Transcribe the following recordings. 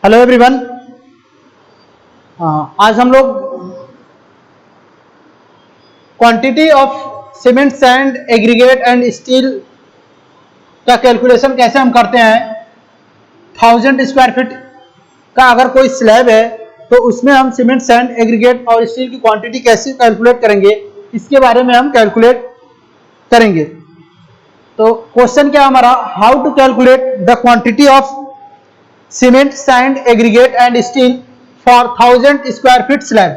Hello everyone. आज हम लोग quantity of cement, sand, aggregate and steel का कैलकुलेशन कैसे हम करते हैं। 1000 स्क्वायर फीट का अगर कोई स्लैब है तो उसमें हम सीमेंट, सैंड, एग्रीगेट और स्टील की क्वांटिटी कैसे कैलकुलेट करेंगे, इसके बारे में हम कैलकुलेट करेंगे। तो क्वेश्चन क्या हमारा, how to calculate the quantity of cement, sand, aggregate and steel for 1000 square feet slab.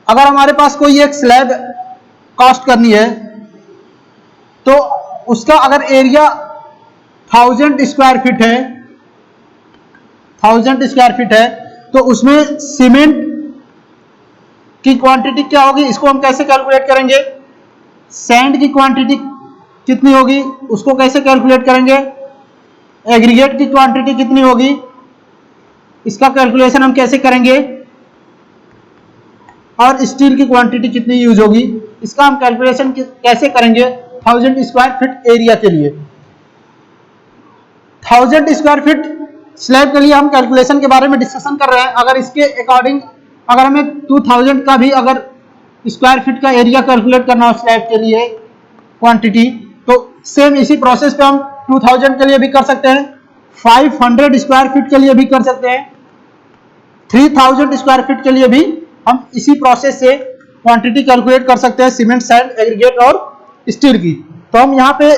अगर हमारे पास कोई एक स्लैब कास्ट करनी है तो उसका अगर एरिया 1000 स्क्वायर फीट है, 1000 स्क्वायर फीट है, तो उसमें सीमेंट की क्वांटिटी क्या होगी, इसको हम कैसे कैलकुलेट करेंगे। सैंड की क्वांटिटी कितनी होगी, उसको कैसे कैलकुलेट करेंगे। एग्रीगेट की क्वांटिटी कितनी होगी, इसका कैलकुलेशन हम कैसे करेंगे। और स्टील की क्वांटिटी कितनी यूज होगी, इसका हम कैलकुलेशन कैसे करेंगे 1000 स्क्वायर फीट एरिया के लिए। 1000 स्क्वायर फीट स्लैब के लिए हम कैलकुलेशन के बारे में डिस्कशन कर रहे हैं। अगर इसके अकॉर्डिंग अगर हमें 2000 का भी अगर स्क्वायर फीट का एरिया कैलकुलेट करना हो स्लैब के लिए क्वांटिटी, तो सेम इसी प्रोसेस पे हम 2000 के लिए भी कर सकते हैं, 500 स्क्वायर फीट के लिए भी कर सकते हैं, 3000 स्क्वायर फीट के लिए भी हम इसी प्रोसेस से क्वांटिटी कैलकुलेट कर सकते हैं सीमेंट, सैंड, एग्रीगेट और स्टील की। तो हम यहाँ पे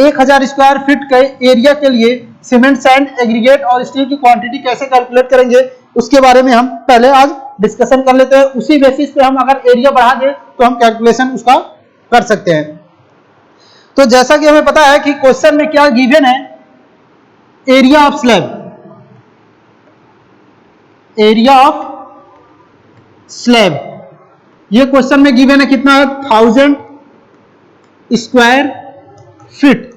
1000 स्क्वायर फीट के एरिया के लिए सीमेंट, सैंड, एग्रीगेट और स्टील की क्वांटिटी कैसे कैलकुलेट करेंगे, उसके बारे में हम पहले आज डिस्कशन कर लेते हैं। उसी बेसिस पे हम अगर एरिया बढ़ा दें तो हम कैलकुलेशन उसका कर सकते हैं। तो जैसा कि हमें पता है कि क्वेश्चन में क्या गिवन है, area of slab, area of slab ये क्वेश्चन में गिवन है कितना है 1000 स्क्वायर फीट।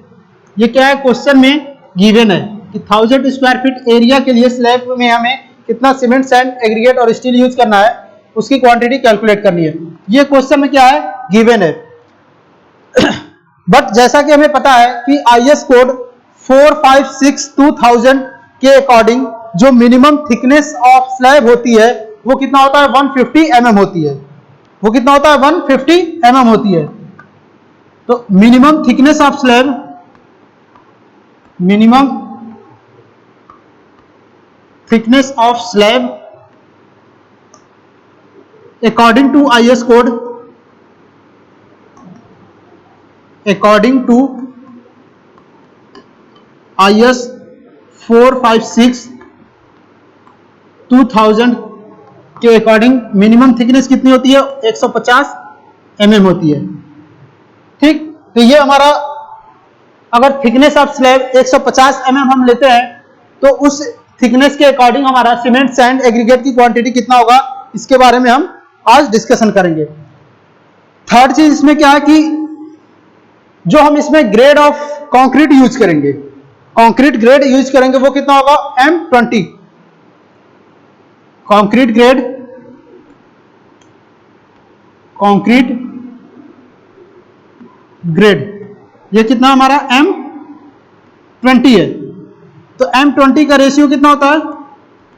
ये क्या है क्वेश्चन में गिवन है कि 1000 स्क्वायर फीट एरिया के लिए स्लैब में हमें कितना सीमेंट, सैंड, एग्रीगेट और स्टील यूज करना है, उसकी क्वांटिटी कैलकुलेट करनी है। ये क्वेश्चन में क्या है गिवन है। बट जैसा कि हमें पता है कि IS कोड 456/2000 के अकॉर्डिंग जो मिनिमम थिकनेस ऑफ स्लैब होती है वो कितना होता है 150 mm होती है। वो कितना होता है 150 mm होती है। तो minimum thickness of slab, minimum thickness of slab according to IS code, according to IS 456/2000 के अकॉर्डिंग मिनिमम थिकनेस कितनी होती है 150 mm होती है। ठीक, तो ये हमारा अगर थिकनेस ऑफ स्लैब 150 mm हम लेते हैं तो उस थिकनेस के अकॉर्डिंग हमारा सीमेंट, सैंड, एग्रीगेट की क्वांटिटी कितना होगा, इसके बारे में हम आज डिस्कशन करेंगे। थर्ड चीज इसमें क्या है कि जो हम इसमें ग्रेड ऑफ कंक्रीट यूज करेंगे, कंक्रीट ग्रेड यूज करेंगे, वो कितना होगा M20। Concrete grade, concrete grade ये कितना हमारा M20 है। तो M20 का रेशियो कितना होता है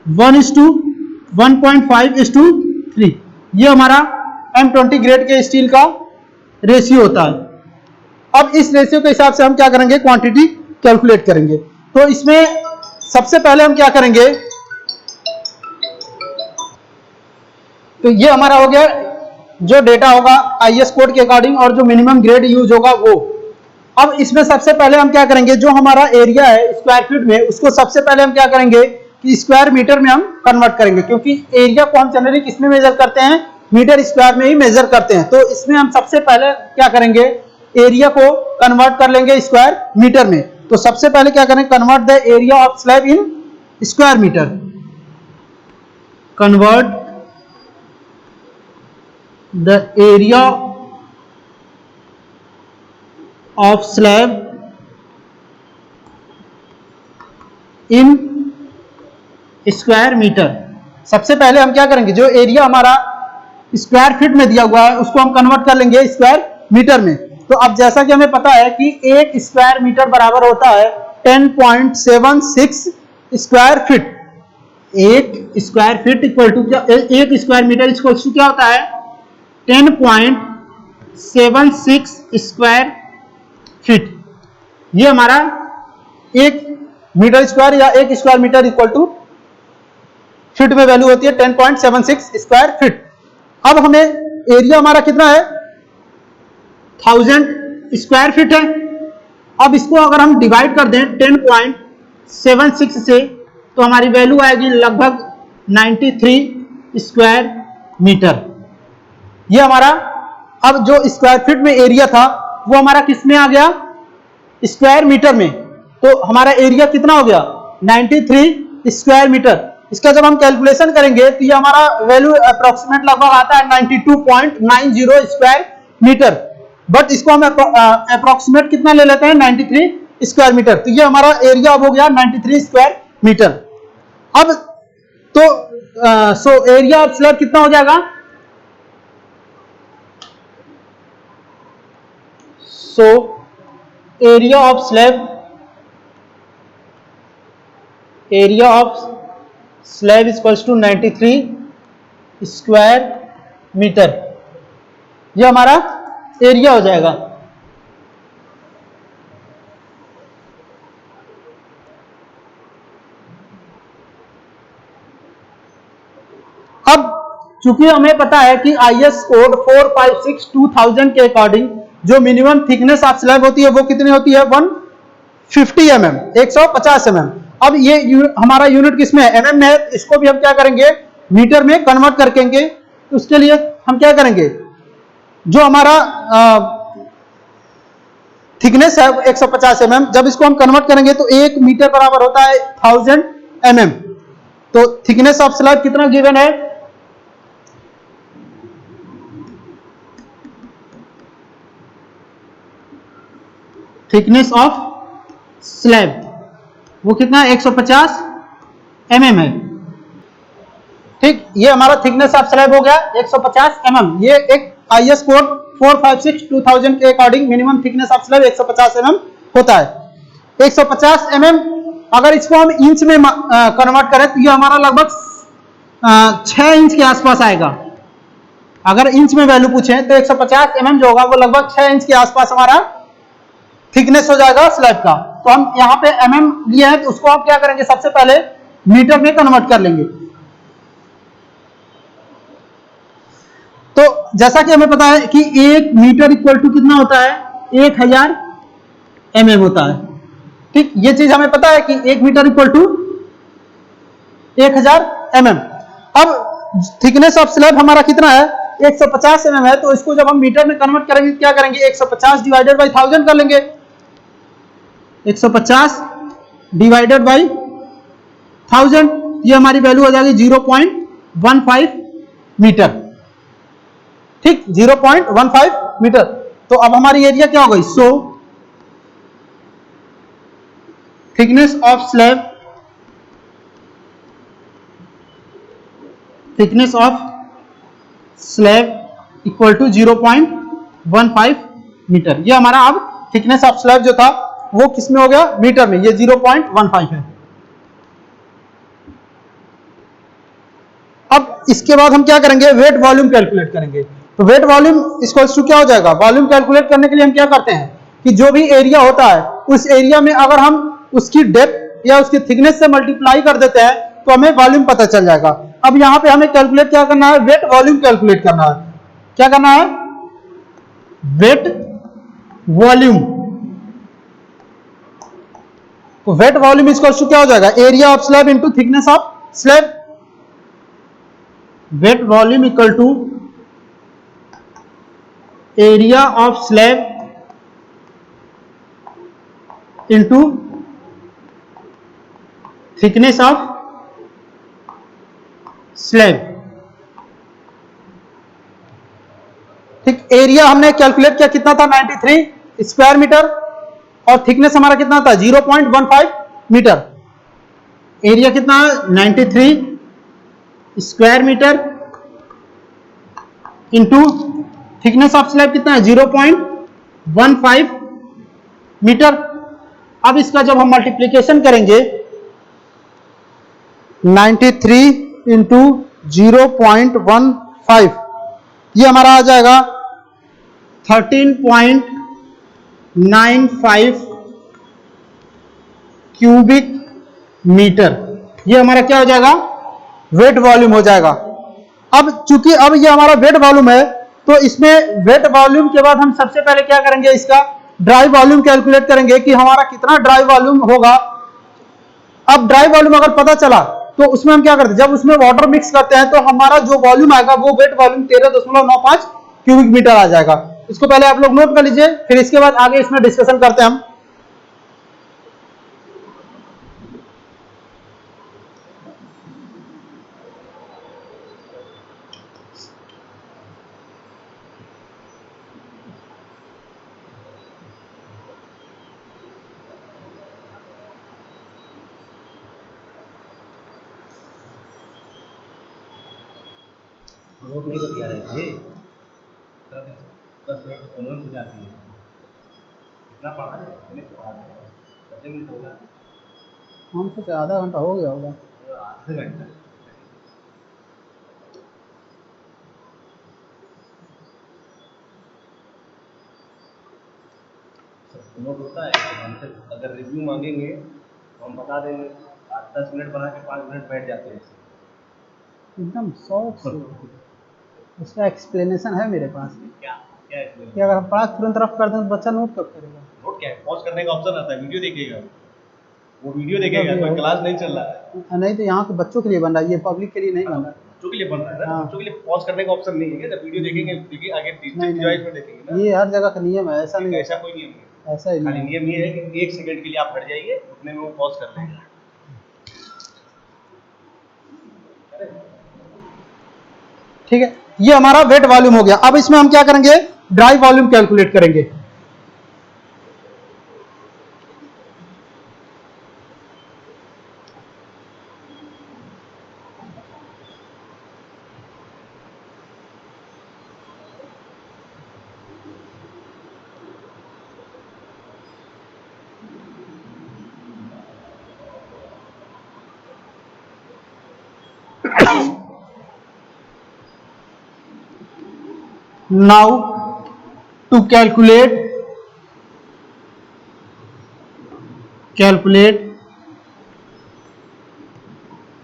1:1.5:3। ये हमारा M20 ग्रेड के स्टील का रेशियो होता है। अब इस रेशियो के हिसाब से हम क्या करेंगे, क्वांटिटी कैलकुलेट करेंगे। तो इसमें सबसे पहले हम क्या करेंगे, तो ये हमारा हो गया जो डेटा होगा IS कोड के अकॉर्डिंग और जो मिनिमम ग्रेड यूज होगा वो। अब इसमें सबसे पहले हम क्या करेंगे, जो हमारा एरिया है स्क्वायर फीट में, उसको सबसे पहले हम क्या करेंगे कि स्क्वायर मीटर में हम कन्वर्ट करेंगे, क्योंकि एरिया को हम जनरली किसमें मेजर करते हैं, मीटर स्क्वायर में ही मेजर करते हैं। तो इसमें हम सबसे पहले क्या करेंगे, एरिया को कन्वर्ट कर लेंगे स्क्वायर मीटर में। तो सबसे पहले क्या करें, convert the area of slab in square metre, convert the area of slab in square metre. सबसे पहले हम क्या करेंगे, जो एरिया हमारा स्क्वायर फीट में दिया हुआ है उसको हम कन्वर्ट कर लेंगे स्क्वायर मीटर में। तो अब जैसा कि हमें पता है कि 1 स्क्वायर मीटर बराबर होता है 10.76 स्क्वायर फीट। एक स्क्वायर फीट इक्वल टू क्या, एक स्क्वायर मीटर इक्वल टू क्या होता है 10.76 स्क्वायर फीट। ये हमारा एक मीटर स्क्वायर या एक square metre equal to feet में वैल्यू होती है 10.76 स्क्वायर फीट। अब हमें एरिया हमारा कितना है 1000 स्क्वायर फीट है। अब इसको अगर हम डिवाइड कर दें 10.76 से तो हमारी वैल्यू आएगी लगभग 93 स्क्वायर मीटर। ये हमारा अब जो स्क्वायर फीट में एरिया था वो हमारा किस में आ गया स्क्वायर मीटर में। तो हमारा एरिया कितना हो गया 93 स्क्वायर मीटर। इसका जब हम कैलकुलेशन करेंगे तो ये हमारा वैल्यू अप्रोक्सीमेट लगभग आता है 92.90 स्क्वायर मीटर। बट इसको हम अप्रोक्सीमेट कितना ले लेते हैं 93 स्क्वायर मीटर। तो ये हमारा एरिया अब हो गया 93 स्क्वायर मीटर। अब तो सो एरिया ऑफ स्लैब कितना हो जाएगा, so area of slab equals to 93 square metre. ये हमारा एरिया हो जाएगा। अब चूंकि हमें पता है कि IS कोड 456/2000 के अकॉर्डिंग जो मिनिमम थिकनेस ऑफ स्लैब होती है वो कितनी होती है 150 mm 150 mm। अब ये हमारा यूनिट किसमें है mm में है। इसको भी हम क्या करेंगे मीटर में कन्वर्ट करेंगे। उसके लिए हम क्या करेंगे जो हमारा थिकनेस है 150 mm, जब इसको हम कन्वर्ट करेंगे तो 1 मीटर बराबर होता है 1000 mm। तो थिकनेस ऑफ स्लैब कितना गिवन है थिकनेस ऑफ स्लैब वो कितना 150 mm है। ठीक, ये हमारा थिकनेस ऑफ स्लैब हो गया 150 mm। ये एक IS कोड 456/2000 के according minimum thickness of slab 150 mm होता है। 150 mm अगर इसको हम इंच में कन्वर्ट करें तो ये हमारा लगभग 6 इंच के आसपास आएगा। अगर इंच में वैल्यू पूछे तो 150 mm जो होगा वो लगभग 6 इंच के आसपास हमारा थिकनेस हो जाएगा स्लैब का। तो हम यहाँ पे mm लिया है तो उसको आप क्या करेंगे सबसे पहले मीटर में कन्वर्ट कर लेंगे। तो जैसा कि हमें पता है कि 1 मीटर इक्वल टू कितना होता है 1000 mm होता है। ठीक, ये चीज हमें पता है कि 1 मीटर इक्वल टू 1000 mm। अब थिकनेस ऑफ स्लैब हमारा कितना है 150 mm है। तो इसको जब हम मीटर में कन्वर्ट करेंगे क्या करेंगे 150 डिवाइडेड बाई 1000 कर लेंगे। 150 डिवाइडेड बाई 1000 ये हमारी वैल्यू हो जाएगी 0.15 मीटर। ठीक, 0.15 मीटर। तो अब हमारी एरिया क्या हो गई so thickness of slab equal to 0.15 metre. ये हमारा अब थिकनेस ऑफ स्लैब जो था वो किसमें हो गया मीटर में, ये 0.15 है। अब इसके बाद हम क्या करेंगे वेट वॉल्यूम कैलकुलेट करेंगे। तो वेट वॉल्यूम इक्वल्स टू क्या हो जाएगा, वॉल्यूम कैलकुलेट करने के लिए हम क्या करते हैं कि जो भी एरिया होता है उस एरिया में अगर हम उसकी डेप्थ या उसकी थिकनेस से मल्टीप्लाई कर देते हैं तो हमें वॉल्यूम पता चल जाएगा। अब यहां पे हमें कैलकुलेट क्या करना है वेट वॉल्यूम कैलकुलेट करना है। क्या करना है वेट वॉल्यूम। तो वेट वॉल्यूम इक्वल्स टू क्या हो जाएगा area of slab into thickness of slab. Wet volume equal to area of slab into thickness of slab. ठीक, एरिया हमने कैलकुलेट किया कितना था 93 स्क्वायर मीटर और थिकनेस हमारा कितना था 0.15 मीटर। एरिया कितना 93 square metre into thickness of slab कितना है 0.15 मीटर। अब इसका जब हम मल्टीप्लीकेशन करेंगे 93 इंटू 0.15, ये हमारा आ जाएगा 13.95 क्यूबिक मीटर। ये हमारा क्या हो जाएगा, वेट वॉल्यूम हो जाएगा। अब चूंकि अब ये हमारा वेट वॉल्यूम है, तो इसमें वेट वॉल्यूम के बाद हम सबसे पहले क्या करेंगे, इसका ड्राई वॉल्यूम कैलकुलेट करेंगे कि हमारा कितना ड्राई वॉल्यूम होगा। अब ड्राई वॉल्यूम अगर पता चला तो उसमें हम क्या करते हैं, जब उसमें वाटर मिक्स करते हैं तो हमारा जो वॉल्यूम आएगा वो वेट वॉल्यूम 13.95 क्यूबिक मीटर आ जाएगा। इसको पहले आप लोग नोट कर लीजिए, फिर इसके बाद आगे इसमें डिस्कशन करते हैं हम। नोट नहीं तो दिया है ये 10 मिनट कॉमन हो जाती है। कितना पढ़ा है, मैंने पढ़ा है, कितने मिनट होगा, हमसे आधा घंटा हो गया होगा। आधे घंटा। नोट होता है, हमसे अगर रिव्यू मांगेंगे तो हम बता देंगे। 8-10 मिनट बना के 5 मिनट बैठ जाते हैं। एकदम शॉर्ट से उसका एक्सप्लेनेशन है मेरे पास। क्या क्या है कि अगर हम पढ़ा तुरंत रफ कर दें तो बच्चा नोट कब करेगा। नोट क्या है, पॉज करने का ऑप्शन आता है, वीडियो देखेगा, वो वीडियो देखेगा, कोई क्लास नहीं चल रहा है। नहीं तो यहाँ के बच्चों के लिए बन रहा है, ये पब्लिक के लिए नहीं बन रहा। बच्चों के लिए बन रहा है ना, हाँ। बच्चों के लिए पॉज करने का ऑप्शन नहीं है, जब वीडियो देखेंगे क्योंकि आगे डिजिटल डिवाइस में देखेंगे ना। ये हर जगह का नियम है, ऐसा नहीं, ऐसा कोई नियम नहीं है। ऐसा ही खाली नहीं। नियम ये है कि 1 सेकंड के लिए आप हट जाइए, उतने में वो पॉज कर लेगा। ठीक है, ये हमारा वेट वॉल्यूम हो गया। अब इसमें हम क्या करेंगे, ड्राई वॉल्यूम कैलकुलेट करेंगे। Now to calculate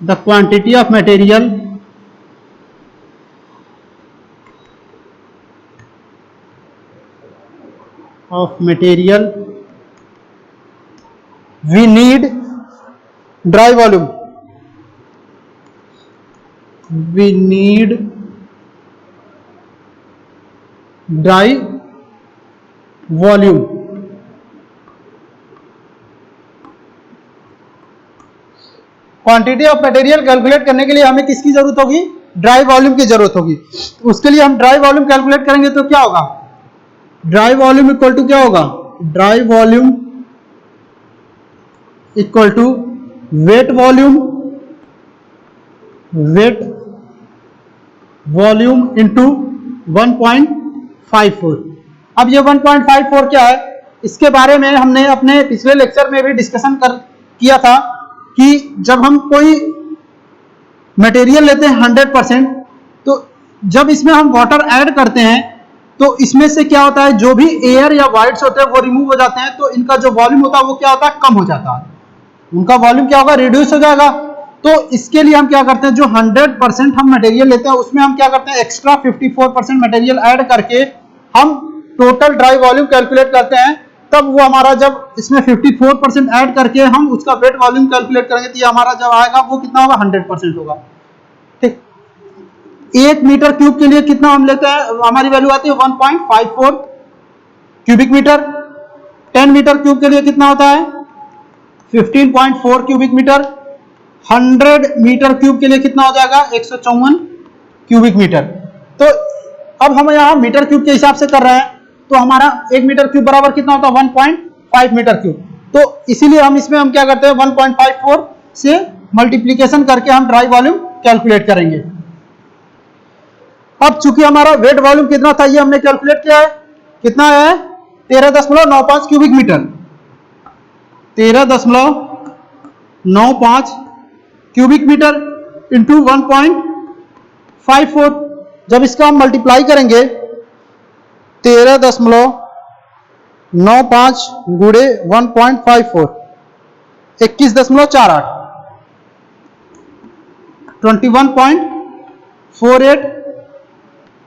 the quantity of material we need dry volume. We need dry volume. Quantity of material calculate करने के लिए हमें किसकी जरूरत होगी, ड्राई वॉल्यूम की जरूरत होगी। उसके लिए हम ड्राई वॉल्यूम कैलकुलेट करेंगे तो क्या होगा, ड्राई वॉल्यूम इक्वल टू क्या होगा, dry volume equal to wet volume into 1.54। अब ये 1.54 क्या है, इसके बारे में हमने अपने पिछले लेक्चर में भी डिस्कशन किया था कि जब हम कोई मटेरियल लेते हैं 100%, तो जब इसमें हम वाटर ऐड करते हैं तो इसमें से क्या होता है, जो भी एयर या वाइड्स होते हैं वो रिमूव हो जाते हैं, तो इनका जो वॉल्यूम होता है वो क्या होता है, कम हो जाता है, उनका वॉल्यूम क्या होगा, रिड्यूस हो जाएगा। तो इसके लिए हम क्या करते हैं, जो 100% हम मटेरियल लेते हैं उसमें हम क्या करते हैं, एक्स्ट्रा 54% मटेरियल ऐड करके हम टोटल ड्राई वॉल्यूम कैलकुलेट करते हैं। तब वो हमारा जब इसमें 54% ऐड करके हम उसका वेट वॉल्यूम कैलकुलेट करेंगे तो ये हमारा जब आएगा वो कितना होगा, 100% होगा। ठीक, 1 मीटर क्यूब के लिए कितना हम लेते हैं, हमारी वैल्यू आती है 1.54 क्यूबिक मीटर। 10 मीटर क्यूब के लिए कितना होता है, 15.4 क्यूबिक मीटर। 100 मीटर क्यूब के लिए कितना हो जाएगा, 154 क्यूबिक मीटर। तो अब हम यहाँ मीटर क्यूब के हिसाब से कर रहे हैं, तो हमारा 1 मीटर क्यूब बराबर कितना होता है, 1.5 मीटर क्यूब। तो इसीलिए हम इसमें हम क्या करते हैं, 1.54 से मल्टीप्लीकेशन करके हम ड्राई वॉल्यूम कैलकुलेट करेंगे। अब चूंकि हमारा वेट वॉल्यूम कितना था ये हमने कैलकुलेट किया है, कितना है, 13.95 cubic metre. 13.95 cubic metre into 1.54। जब इसका हम मल्टीप्लाई करेंगे 13.95 गुणे 1.54 21.48 21.48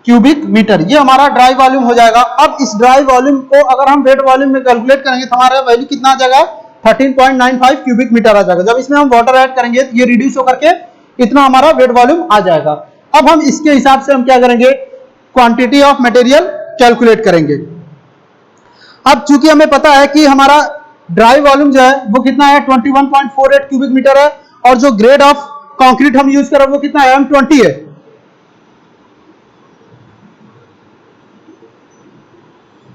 क्यूबिक मीटर, ये हमारा ड्राई वॉल्यूम हो जाएगा। अब इस ड्राई वॉल्यूम को अगर हम वेट वॉल्यूम में कैलकुलेट करेंगे तो हमारा वैल्यू कितना आ जाएगा, 13.95 क्यूबिक मीटर आ जाएगा। जब इसमें हम वाटर ऐड करेंगे तो ये रिड्यूस होकर के इतना हमारा वेट वॉल्यूम आ जाएगा। अब हम इसके हिसाब से हम क्या करेंगे, क्वांटिटी ऑफ मटेरियल कैलकुलेट करेंगे। अब चूंकि हमें पता है कि हमारा ड्राई वॉल्यूम जो है वो कितना है, 21.48 क्यूबिक मीटर है, और जो ग्रेड ऑफ कंक्रीट हम यूज कर रहे हैं वो कितना है, M20 है।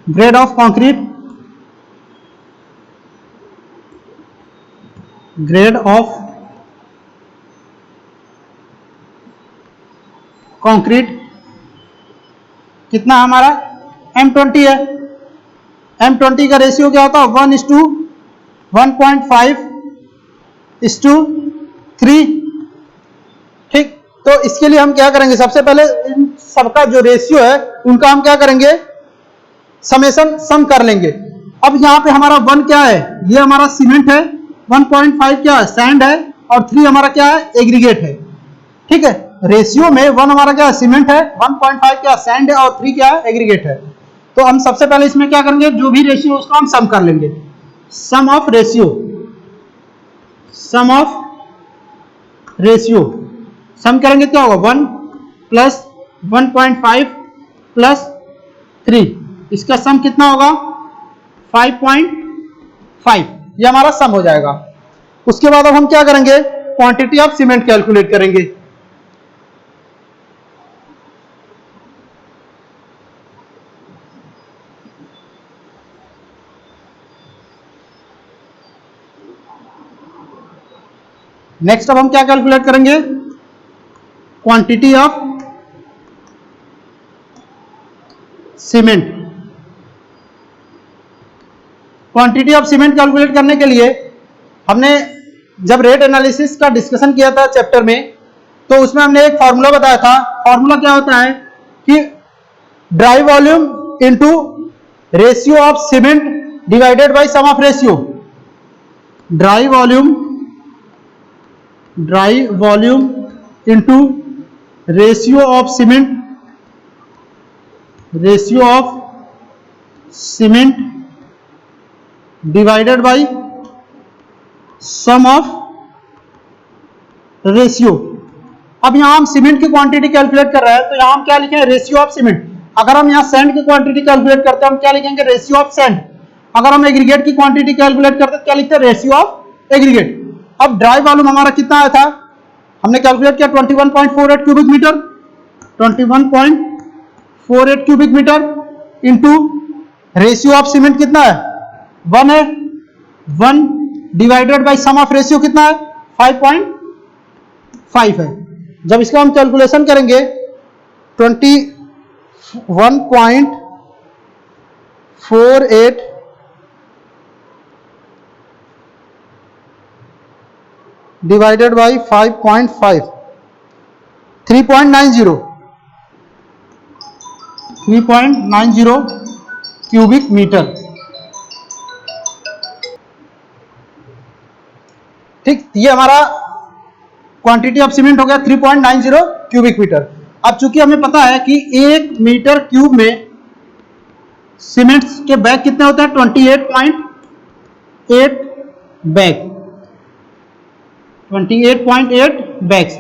Grade of concrete, grade of concrete कितना हमारा, M20 है। M20 का रेशियो क्या होता है, 1:1.5:3। ठीक, तो इसके लिए हम क्या करेंगे, सबसे पहले इन सबका जो रेशियो है उनका हम क्या करेंगे, समेशन सम कर लेंगे। अब यहां पे हमारा 1 क्या है, ये हमारा सीमेंट है, 1.5 क्या है, सैंड है, और 3 हमारा क्या है, एग्रीगेट है। ठीक है, रेशियो में 1 हमारा क्या है, सीमेंट है, 1.5 क्या सैंड है, और 3 क्या है, एग्रीगेट है। तो हम सबसे पहले इसमें क्या करेंगे, जो भी रेशियो उसको हम सम कर लेंगे। Sum of ratio, sum of ratio sum करेंगे क्या होगा, 1 प्लस 1.5 प्लस 3, इसका सम कितना होगा, 5.5, ये हमारा सम हो जाएगा। उसके बाद अब हम क्या करेंगे, क्वांटिटी ऑफ सीमेंट कैलकुलेट करेंगे। नेक्स्ट अब हम क्या कैलकुलेट करेंगे, quantity of cement. Quantity of cement calculate करने के लिए हमने जब रेट एनालिसिस का डिस्कशन किया था चैप्टर में, तो उसमें हमने एक फॉर्मूला बताया था। फॉर्मूला क्या होता है कि dry volume into ratio of cement divided by sum of ratio. Dry volume into ratio of cement divided by sum of ratio. अब यहां हम सीमेंट की क्वांटिटी कैलकुलेट कर रहे हैं, तो यहां हम क्या लिखेंगे, रेशियो ऑफ सीमेंट। अगर हम यहां सैंड की क्वांटिटी कैलकुलेट करते हैं, हम क्या लिखेंगे, रेशियो ऑफ सैंड। अगर हम एग्रीगेट की क्वांटिटी कैलकुलेट करते हैं, क्या लिखते हैं, रेशियो ऑफ एग्रीगेट। अब ड्राई वॉल्यूम हमारा कितना आया था, हमने कैलकुलेट किया 21.48 cubic metre, 21.48 cubic metre into ratio of cement कितना है, 1 है, 1 divided by sum of ratio कितना है, 5.5 है। जब इसका हम कैलकुलेशन करेंगे 21.48 डिवाइडेड बाय 5.5, 3.90 क्यूबिक मीटर। ठीक, ये हमारा क्वांटिटी ऑफ सीमेंट हो गया 3.90 क्यूबिक मीटर। अब चूंकि हमें पता है कि 1 मीटर क्यूब में सीमेंट के बैग कितने होते हैं, 28.8 बैग, 28.8 बैग्स।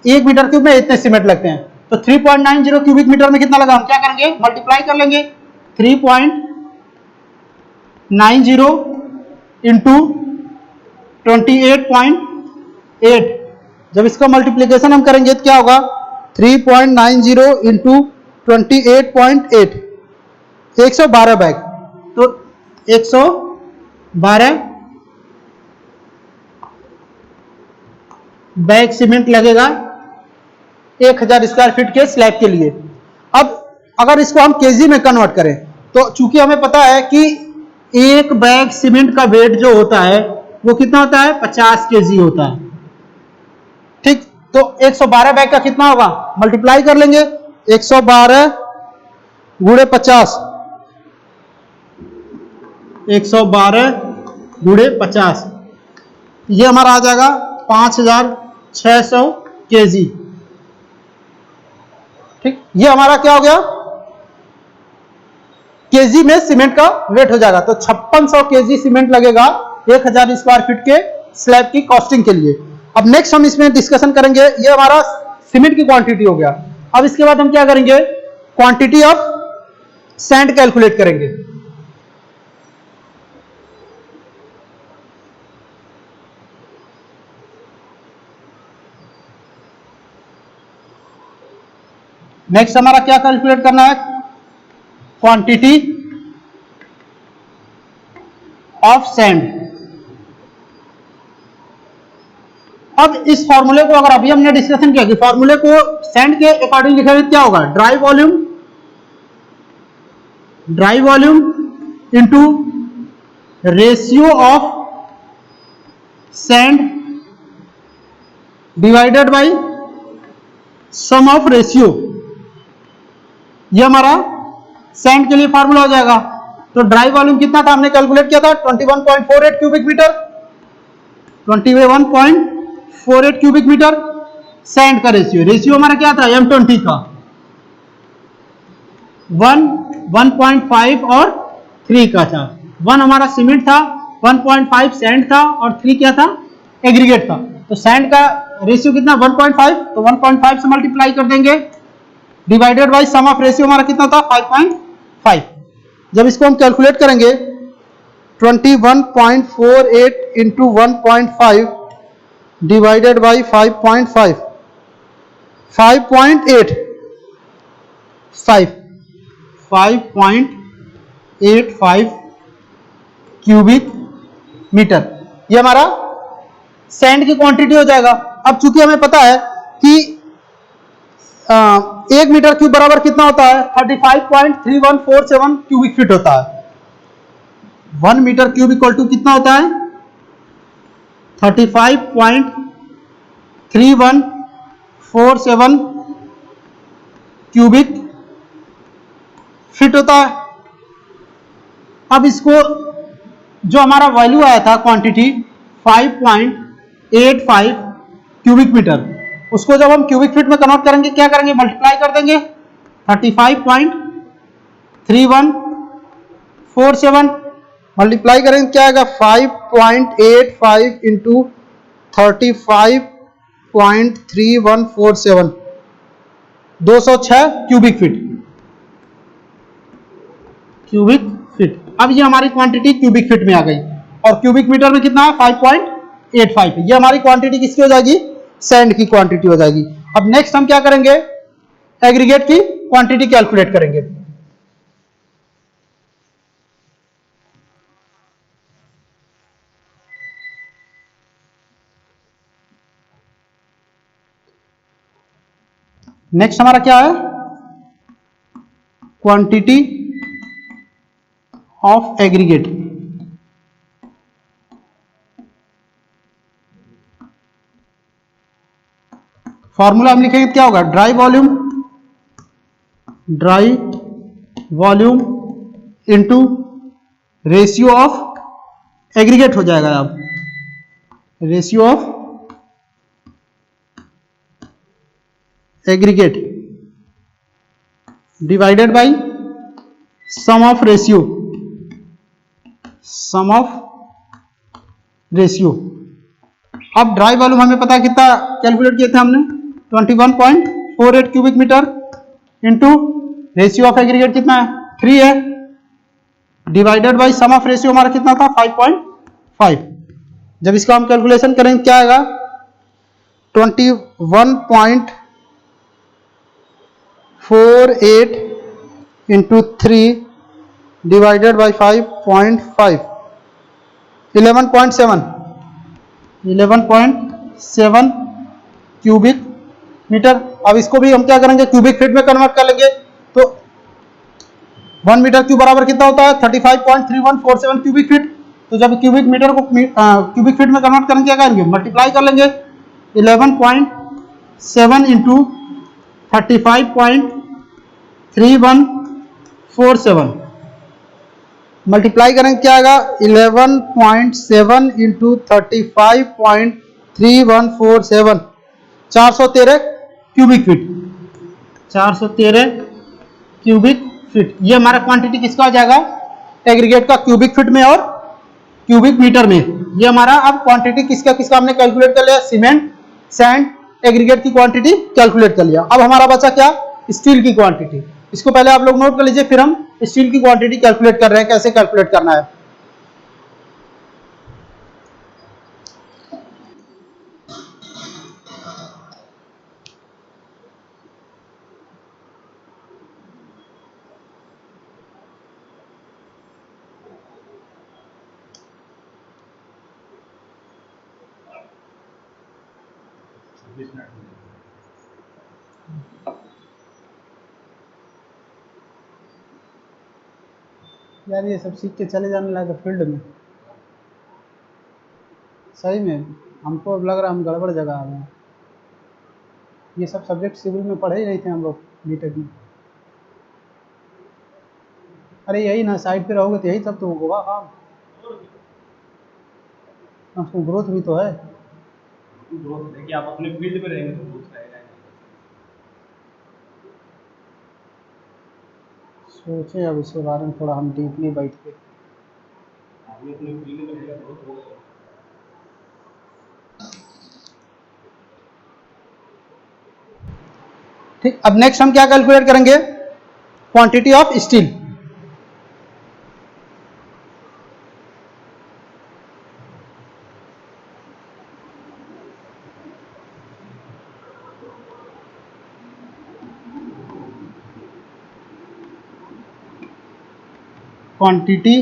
1 मीटर क्यूब में इतने सीमेंट लगते हैं, तो 3.90 क्यूबिक मीटर में कितना लगा, हम क्या करेंगे, मल्टीप्लाई कर लेंगे। 3.90 इंटू 28.8, जब इसका मल्टीप्लीकेशन हम करेंगे तो क्या होगा, 3.90 इंटू 28.8, 112 बैग। तो 112 बैग सीमेंट लगेगा 1000 स्क्वायर फीट के स्लैब के लिए। अब अगर इसको हम केजी में कन्वर्ट करें, तो चूंकि हमें पता है कि 1 बैग सीमेंट का वेट जो होता है वो कितना होता है, 50 केजी होता है। ठीक, तो 112 बैग का कितना होगा, मल्टीप्लाई कर लेंगे 112 गुणे 50, 112 गुणे 50, ये हमारा आ जाएगा 5600 केजी। ठीक, ये हमारा क्या हो गया, केजी में सीमेंट का वेट हो जाएगा। तो 5600 केजी सीमेंट लगेगा 1000 स्क्वायर फीट के स्लैब की कॉस्टिंग के लिए। अब नेक्स्ट हम इसमें डिस्कशन करेंगे, ये हमारा सीमेंट की क्वांटिटी हो गया। अब इसके बाद हम क्या करेंगे, क्वांटिटी ऑफ सैंड कैलकुलेट करेंगे। नेक्स्ट हमारा क्या कैलकुलेट करना है, क्वांटिटी ऑफ सैंड। अब इस फॉर्मूले को अगर अभी हमने डिस्कशन किया कि फॉर्मूले को सैंड के अकॉर्डिंग लिखा क्या होगा, dry volume into ratio of sand divided by sum of ratio. ये हमारा सैंड के लिए फॉर्मूला हो जाएगा। तो ड्राई वॉल्यूम कितना था हमने कैलकुलेट किया था, 21.48 cubic metre, 21.48 cubic metre. Sand का रेशियो हमारा क्या था, M20 था, 1.5 और 3 का था। 1 हमारा सीमेंट था, 1.5 सैंड था और 3 क्या था, एग्रीगेट था। तो सैंड का रेशियो कितना 1.5, तो 1.5 से मल्टीप्लाई कर देंगे divided by sum of ratio हमारा कितना था 5.5। जब इसको हम कैलकुलेट करेंगे 21.48 into 1.5 divided by 5.5, 5.85 cubic metre, ये हमारा सैंड की क्वांटिटी हो जाएगा। अब चूंकि हमें पता है कि 1 मीटर क्यूब बराबर कितना होता है, 35.3147 क्यूबिक फीट होता है। 1 मीटर क्यूब इक्वल टू कितना होता है, 35.3147 क्यूबिक फीट होता है। अब इसको जो हमारा वैल्यू आया था क्वांटिटी 5.85 क्यूबिक मीटर, उसको जब हम क्यूबिक फीट में कन्वर्ट करेंगे क्या करेंगे, मल्टीप्लाई कर देंगे 35.3147 मल्टीप्लाई करेंगे क्या आएगा 5.85 इंटू 35.3147, 206 क्यूबिक फीट। अब ये हमारी क्वांटिटी क्यूबिक फीट में आ गई और क्यूबिक मीटर में कितना है 5.85। ये हमारी क्वांटिटी किसकी हो जाएगी, सैंड की क्वांटिटी हो जाएगी। अब नेक्स्ट हम क्या करेंगे, एग्रीगेट की क्वांटिटी कैलकुलेट करेंगे। नेक्स्ट हमारा क्या है, क्वांटिटी ऑफ एग्रीगेट। फॉर्मूला हम लिखेंगे क्या होगा, dry volume into ratio of aggregate हो जाएगा। अब ratio of aggregate divided by sum of ratio. अब ड्राई वॉल्यूम हमें पता है कितना कैलकुलेट किए थे हमने, 21.48 cubic metre into ratio of aggregate कितना है 3 है, divided by sum of ratio हमारा कितना था 5.5। जब इसका हम कैलकुलेशन करेंगे क्या आएगा 21.48 into 3 divided by 5.5, 11.7 cubic metre. अब इसको भी हम क्या करेंगे क्यूबिक फीट में कन्वर्ट कर लेंगे। तो 1 मीटर क्यूब बराबर कितना होता है 35.3147 क्यूबिक फीट। तो जब क्यूबिक मीटर को क्यूबिक फीट में कन्वर्ट करेंगे क्या करेंगे, मल्टीप्लाई कर लेंगे 11.7 7 इंटू 35.3147 मल्टीप्लाई करेंगे क्या आएगा 11.7 into 35.3147 413 cubic feet 413 cubic feet. ये हमारा क्वांटिटी किसका हो जाएगा एग्रीगेट का क्यूबिक फीट में और क्यूबिक मीटर में। ये हमारा अब क्वांटिटी किसका किसका हमने कैलकुलेट कर लिया सीमेंट सैंड एग्रीगेट की क्वांटिटी कैलकुलेट कर लिया। अब हमारा बचा क्या स्टील की क्वांटिटी। इसको पहले आप लोग नोट कर लीजिए फिर हम स्टील की क्वांटिटी कैलकुलेट कर रहे हैं कैसे कैलकुलेट करना है। यार ये सब सीख के चले जाने लगा फील्ड में सही में हमको अब लग रहा है हम गड़बड़ जगह आ गए हैं। ये सब सब्जेक्ट सिविल में पढ़े ही नहीं थे हम लोग बीटेक में। अरे यही ना साइड पे रहोगे तो यही सब तो होगा काम। आपको ग्रोथ भी तो है। ग्रोथ है कि आप अपने फील्ड में रहेंगे तो ग्रोथ रहेगा। सोचे अब इसके बारे में थोड़ा हम डीपली बैठ के। आपने अपने फील्ड में रहेगा ग्रोथ होगा। ठीक अब नेक्स्ट हम क्या कैलकुलेट करेंगे quantity of steel. Quantity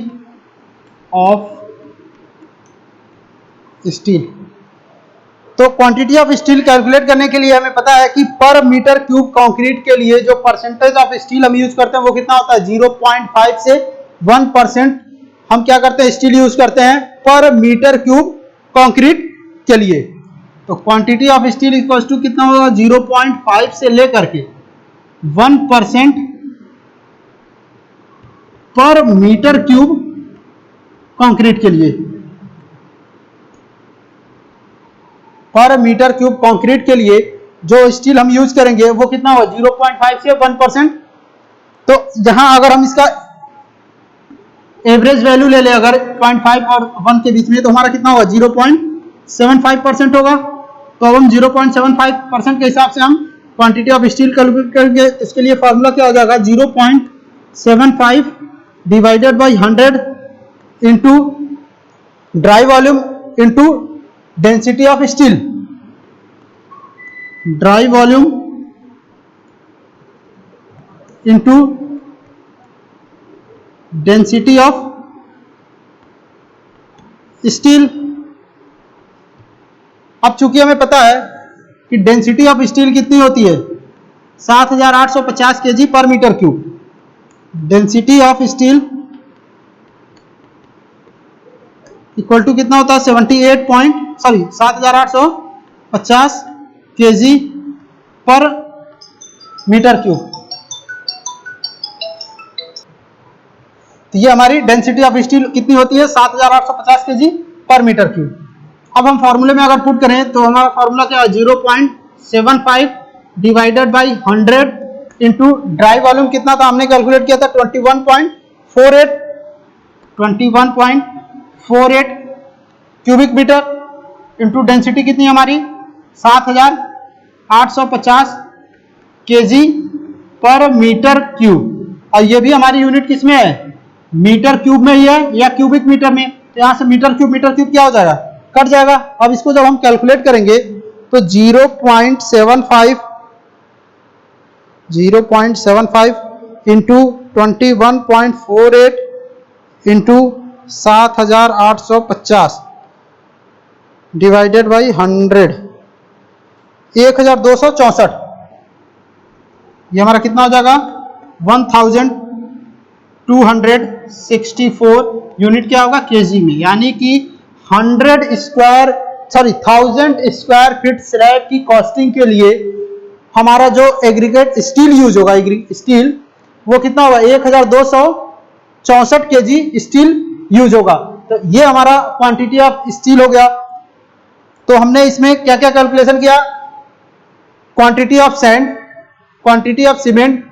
of steel. तो क्वांटिटी ऑफ स्टील कैलकुलेट करने के लिए हमें पता है कि पर मीटर क्यूब कंक्रीट के लिए जो परसेंटेज ऑफ स्टील हम यूज करते हैं वो कितना होता है 0.5 से 1% हम क्या करते हैं स्टील यूज करते हैं पर मीटर क्यूब कंक्रीट के लिए। तो quantity of steel equals to कितना होगा 0.5 से लेकर के 1% पर मीटर क्यूब कंक्रीट के लिए। पर मीटर क्यूब कंक्रीट के लिए जो स्टील हम यूज करेंगे वो कितना होगा 0.5 से 1%। तो जहां अगर हम इसका एवरेज वैल्यू ले ले अगर 0.5 और 1 के बीच में तो हमारा कितना होगा 0.75% होगा। तो अब हम 0.75% के हिसाब से हम क्वांटिटी ऑफ स्टील कैलकुलेट करेंगे। इसके लिए फार्मूला क्या हो जाएगा 0.75 divided by 100 into dry volume into density of steel. Dry volume into density of steel. अब चूंकि हमें पता है कि डेंसिटी ऑफ स्टील कितनी होती है 7850 KG per metre cube. Density of steel equal to कितना होता है 7850 केजी पर मीटर क्यूब। तो ये हमारी डेंसिटी ऑफ स्टील कितनी होती है 7850 केजी पर मीटर क्यूब। अब हम फॉर्मूले में अगर पुट करें तो हमारा फॉर्मूला क्या है 0.75 divided by 100 into dry volume कितना था हमने कैलकुलेट किया था 21.48 क्यूबिक मीटर इंटू डेंसिटी कितनी हमारी 7850 केजी पर मीटर क्यूब। और ये भी हमारी यूनिट किस में है मीटर क्यूब में ही है या क्यूबिक मीटर में। तो यहां से मीटर क्यूब क्या हो जाएगा कट जाएगा। अब इसको जब हम कैलकुलेट करेंगे तो 0.75 इंटू 21.48 इंटू 7850 डिवाइडेड बाई 100 1264। ये हमारा कितना हो जाएगा 1264 यूनिट क्या होगा केजी में। यानी कि 100 square sorry 1000 square feet slab की कॉस्टिंग के लिए हमारा जो एग्रीगेट स्टील यूज होगा, स्टील वो कितना होगा, 1264 kg स्टील यूज होगा। तो ये हमारा क्वांटिटी ऑफ स्टील हो गया। तो हमने इसमें क्या क्या कैलकुलेशन किया, quantity of sand, quantity of cement,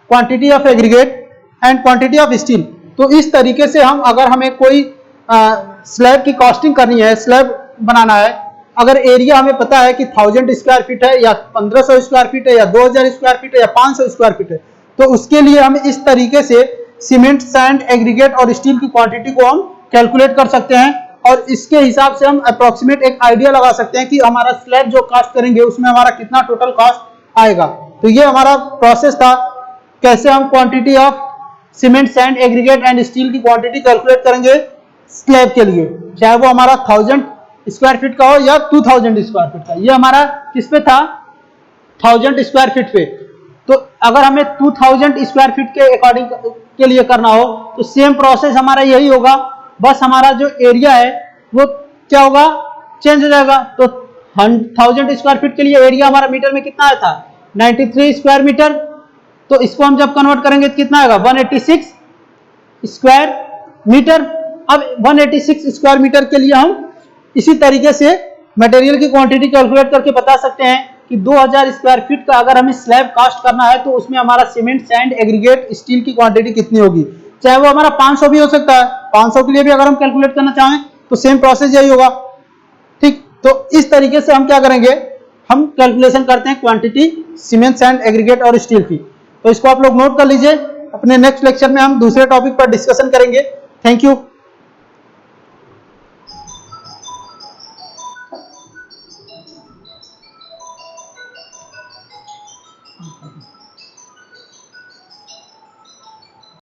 quantity of aggregate and quantity of steel. तो इस तरीके से हम, अगर हमें कोई स्लैब की कॉस्टिंग करनी है, स्लैब बनाना है, अगर एरिया हमें पता है कि 1000 स्क्वायर फीट है या 1500 स्क्वायर फीट है या 2000 स्क्वायर फीट है या 500 स्क्वायर फीट है, तो उसके लिए हम इस तरीके से सीमेंट, सैंड, एग्रीगेट और स्टील की क्वांटिटी को हम कैलकुलेट कर सकते हैं और इसके हिसाब से हम अप्रोक्सीमेट एक आइडिया लगा सकते हैं कि हमारा स्लैब जो कास्ट करेंगे उसमें हमारा कितना टोटल कॉस्ट आएगा। तो ये हमारा प्रोसेस था, कैसे हम quantity of cement, sand, aggregate and steel की क्वांटिटी कैलकुलेट करेंगे स्लैब के लिए, चाहे वो हमारा 1000 स्क्वायर फीट का हो या 2000 स्क्वायर फीट का। ये हमारा किस पे था, 1000 स्क्वायर फीट पे। तो अगर हमें 2000 स्क्वायर फीट के अकॉर्डिंग के लिए करना हो तो सेम प्रोसेस हमारा यही होगा, बस हमारा जो एरिया है वो क्या होगा, चेंज हो जाएगा। तो 1000 स्क्वायर फीट के लिए एरिया हमारा मीटर में कितना आया था, 93 स्क्वायर मीटर। तो इसको हम जब कन्वर्ट करेंगे तो कितना आएगा, 186 स्क्वायर मीटर। अब 186 स्क्वायर मीटर के लिए हम इसी तरीके से मटेरियल की क्वांटिटी कैलकुलेट करके बता सकते हैं कि 2000 स्क्वायर फीट का अगर हमें स्लैब कास्ट करना है तो उसमें हमारा सीमेंट, सैंड, एग्रीगेट, स्टील की क्वांटिटी कितनी होगी। चाहे वो हमारा 500 भी हो सकता है, 500 के लिए भी अगर हम कैलकुलेट करना चाहें तो सेम प्रोसेस यही होगा। ठीक, तो इस तरीके से हम क्या करेंगे, हम कैलकुलेशन करते हैं क्वांटिटी सीमेंट, सैंड, एग्रीगेट और स्टील की। तो इसको आप लोग नोट कर लीजिए, अपने नेक्स्ट लेक्चर में हम दूसरे टॉपिक पर डिस्कशन करेंगे। Thank you.